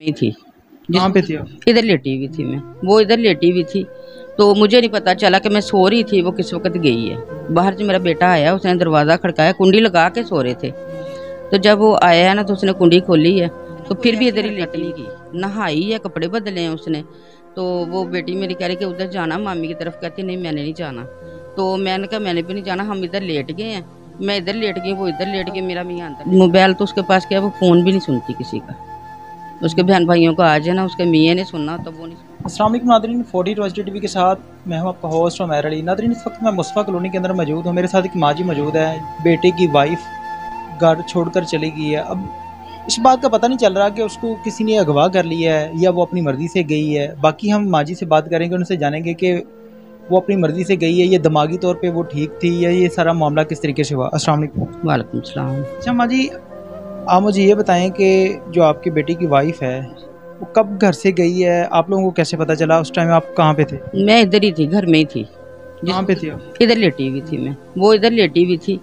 नहीं थी। कहाँ पे थी आप? इधर लेटी हुई थी मैं, वो इधर लेटी हुई थी। तो मुझे नहीं पता चला कि मैं सो रही थी, वो किस वक्त गई है। बाहर से मेरा बेटा आया, उसने दरवाज़ा खड़काया, कुंडी लगा के सो रहे थे। तो जब वो आया है ना तो उसने कुंडी खोली है, तो फिर भी इधर ही लेटी की नहाई है, कपड़े बदले हैं उसने। तो वो बेटी मेरी कह रही कि उधर जाना मामी की तरफ, कहती नहीं मैंने नहीं जाना। तो मैंने कहा मैंने भी नहीं जाना, हम इधर लेट गए हैं। मैं इधर लेट गई, वो इधर लेट गई, मेरा मियाँ अंदर। मोबाइल तो उसके पास क्या, वो फ़ोन भी नहीं सुनती किसी का। उसके बहन भाइयों को आ जाए ना, उसके मियाँ ने सुनना तब वो नहीं सुनना। अस्सलाम वालेकुम नादरीन, 40 ट्रस्टेड टीवी के साथ मैं हूं आपका होस्ट उमैर अली। नादरीन, इस वक्त मैं मुस्तफ़ा कॉलोनी के अंदर मौजूद हूं। मेरे साथ एक माँ जी मौजूद है। बेटे की वाइफ घर छोड़कर चली गई है। अब इस बात का पता नहीं चल रहा कि उसको किसी ने अगवा कर लिया है या वो अपनी मर्ज़ी से गई है। बाकी हम माँ जी से बात करेंगे, उनसे जानेंगे कि वो अपनी मर्ज़ी से गई है या दिमागी तौर पर वो ठीक थी, या ये सारा मामला किस तरीके से हुआ। अस्सलाम वालेकुम। वालेकुम सलाम। अच्छा माँ जी, आप मुझे ये बताएं कि जो आपकी बेटी की वाइफ है वो कब घर से गई है, आप लोगों को कैसे पता चला? उस टाइम आप कहाँ पे थे? मैं इधर ही थी, घर में ही थी। कहाँ पे थे आप? इधर लेटी हुई थी मैं, वो इधर लेटी हुई थी।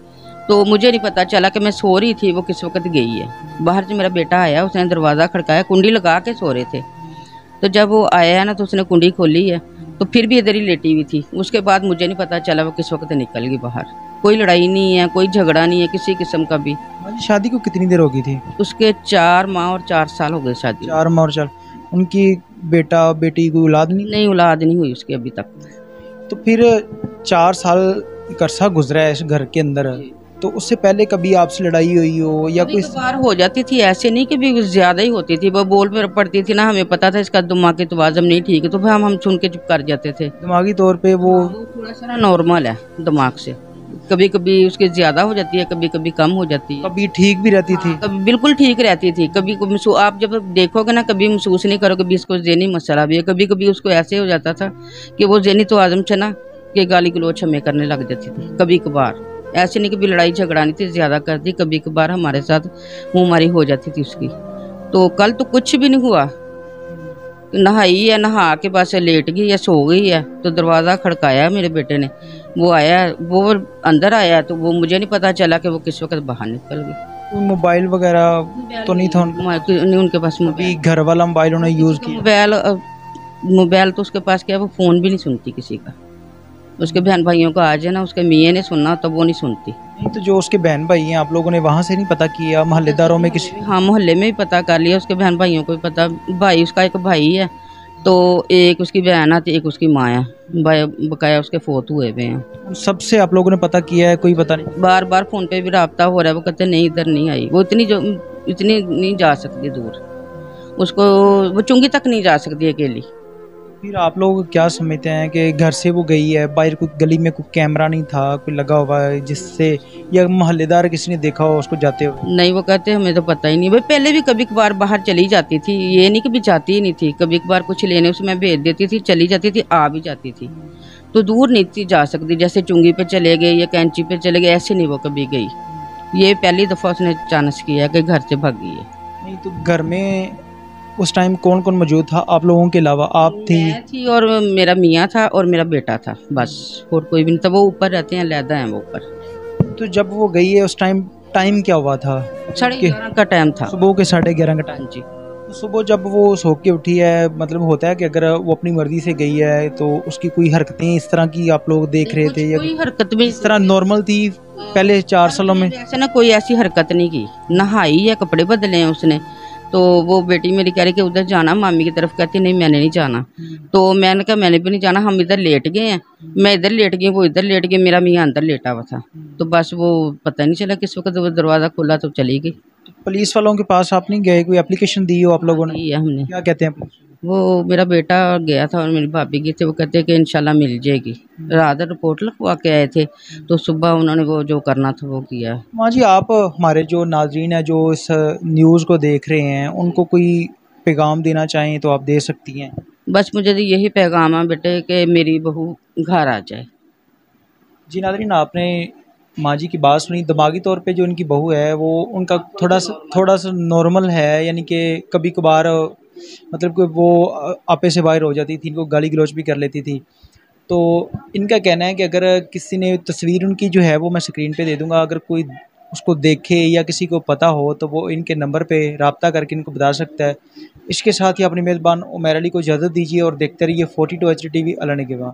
तो मुझे नहीं पता चला कि मैं सो रही थी, वो किस वक्त गई है। बाहर से मेरा बेटा आया, उसने दरवाज़ा खड़काया, कुंडी लगा के सो रहे थे। तो जब वो आया है ना तो उसने कुंडी खोली है, तो फिर भी इधर ही लेटी हुई थी। उसके बाद मुझे नहीं पता चला वो किस वक्त निकल गई बाहर। कोई लड़ाई नहीं है, कोई झगड़ा नहीं है किसी किस्म का भी। हमारी शादी को कितनी देर हो गई थी? उसके 4 माह और 4 साल हो गए शादी। 4 माह और 4। उनकी बेटा बेटी कोई औलाद नहीं? नहीं, औलाद नहीं हुई उसकी अभी तक। तो फिर 4 साल का अरसा गुजरा है इस घर के अंदर, तो उससे पहले कभी आपसे लड़ाई हुई हो या कोई? बार हो जाती थी, ऐसे नहीं कि भी ज्यादा ही होती थी। वो बोल पर पड़ती थी ना, हमें पता था इसका दिमागी तवाज़ुन नहीं ठीक है, तो फिर हम सुन के चुप कर जाते थे। दिमागी तौर पे वो थोड़ा सा नॉर्मल है दिमाग से। कभी कभी उसकी ज्यादा हो जाती है, कभी कभी कम हो जाती है। कभी ठीक भी रहती थी? कभी बिल्कुल ठीक रहती थी, कभी आप जब देखोगे ना कभी महसूस नहीं करोगे भी इसको ज़हनी मसला भी है। कभी कभी उसको ऐसे हो जाता था कि वो ज़हनी तवाज़ुन से ना कि गाली गलौज हमें करने लग जाती थी। कभी कभार ऐसे नहीं कि भी लड़ाई झगड़ा नहीं थी, ज्यादा करती। कभी कभार हमारे साथ मुँहमारी हो जाती थी उसकी। तो कल तो कुछ भी नहीं हुआ, नहाई है, नहा के बस लेट गई है, सो गई है। तो दरवाज़ा खड़काया मेरे बेटे ने, वो आया, वो अंदर आया। तो वो मुझे नहीं पता चला कि वो किस वक्त बाहर निकल गई। कोई मोबाइल वगैरह तो नहीं था नहीं उनके पास अभी? घर वाला मोबाइल उन्होंने यूज़ किया? मोबाइल तो उसके पास क्या है, वो फ़ोन भी नहीं सुनती किसी का। उसके बहन भाइयों को आ जाए ना, उसके मियाँ ने सुनना तब वो नहीं सुनती। नहीं, तो जो उसके बहन भाई हैं, आप लोगों ने वहाँ से नहीं पता किया? मोहल्लेदारों में किसी? हाँ, मोहल्ले में भी पता कर लिया, उसके बहन भाइयों को भी पता। भाई उसका एक भाई है, तो एक उसकी बहन आती, एक उसकी माँ है। भाई बकाया उसके फोत हुए हुए हैं। सबसे आप लोगों ने पता किया है? कोई पता नहीं? बार बार फ़ोन पे भी रब्ता हो रहा है, वो कहते नहीं इधर नहीं आई। वो इतनी नहीं जा सकती दूर, उसको वो चुंगी तक नहीं जा सकती अकेली। फिर आप लोग क्या समझते हैं कि घर से वो गई है, बाहर कोई गली में कोई कैमरा नहीं था कोई लगा हुआ है जिससे, या मोहल्लेदार किसी ने देखा हो उसको जाते हुए? नहीं, वो कहते हमें तो पता ही नहीं। भाई पहले भी कभी कभार बाहर चली जाती थी, ये नहीं कि भी जाती ही नहीं थी। कभी कभार कुछ लेने उसमें भेज देती थी, चली जाती थी, आ भी जाती थी। तो दूर नहीं थी जा सकती, जैसे चुंगी पे चले गए या कैंची पे चले गए, ऐसे नहीं वो कभी गई। ये पहली दफ़ा उसने चांस किया कि घर से भागी है। नहीं, तो घर में उस टाइम कौन कौन मौजूद था आप लोगों के अलावा? आप थी? मैं थी और मेरा मियाँ था और मेरा बेटा था, बस। और कोई भी नहीं था। वो ऊपर रहते हैं, अलहदा हैं वो ऊपर। तो जब वो गई है उस टाइम क्या हुआ था? 11:30 का टाइम था, सुबह के 11:30 का टाइम। जी। तो सुबह जब वो सो के उठी है, मतलब होता है कि अगर वो अपनी मर्जी से गई है तो उसकी कोई हरकतें इस तरह की आप लोग देख रहे थे, या कोई हरकत भी इस तरह नॉर्मल थी पहले 4 सालों में? ऐसे ना कोई ऐसी हरकत नहीं की। नहाई है, कपड़े बदले हैं उसने। तो वो बेटी मेरी कह रही कि उधर जाना मामी की तरफ, कहती नहीं मैंने नहीं जाना। तो मैंने कहा मैंने भी नहीं जाना, हम इधर लेट गए हैं। मैं इधर लेट गई, वो इधर लेट गई, मेरा मियाँ अंदर लेटा हुआ था। तो बस वो पता नहीं चला किस वक्त वो दरवाज़ा खोला तो चली गई। पुलिस वालों के पास आप नहीं गए? कोई एप्लीकेशन दी हो आप लोगों ने? दी है हमने। क्या कहते हैं पुलिस? वो मेरा बेटा गया था और मेरी भाभी गई थी, वो कहते कि इंशाल्लाह मिल जाएगी। रात रिपोर्ट लिखवा के आए थे, तो सुबह उन्होंने वो जो करना था वो किया। माँ जी, आप हमारे जो नाजरीन हैं जो इस न्यूज़ को देख रहे हैं, उनको कोई पैगाम देना चाहें तो आप दे सकती हैं। बस मुझे तो यही पैगाम है बेटे कि मेरी बहू घर आ जाए। जी नाजरीन, आपने माँ जी की बात सुनी। दिमागी तौर पे जो उनकी बहू है वो उनका थोड़ा सा नॉर्मल है, यानी कि कभी कभार मतलब कि वो आपे से बाहर हो जाती थी, इनको गाली गलौज भी कर लेती थी। तो इनका कहना है कि अगर किसी ने तस्वीर उनकी जो है वो मैं स्क्रीन पे दे दूंगा, अगर कोई उसको देखे या किसी को पता हो तो वो इनके नंबर पे रब्ता करके इनको बता सकता है। इसके साथ ही अपनी मेज़बान उमैर अली को इजाज़त दीजिए और देखते रहिए 42 HD TV। अल्लाह ने के बाद।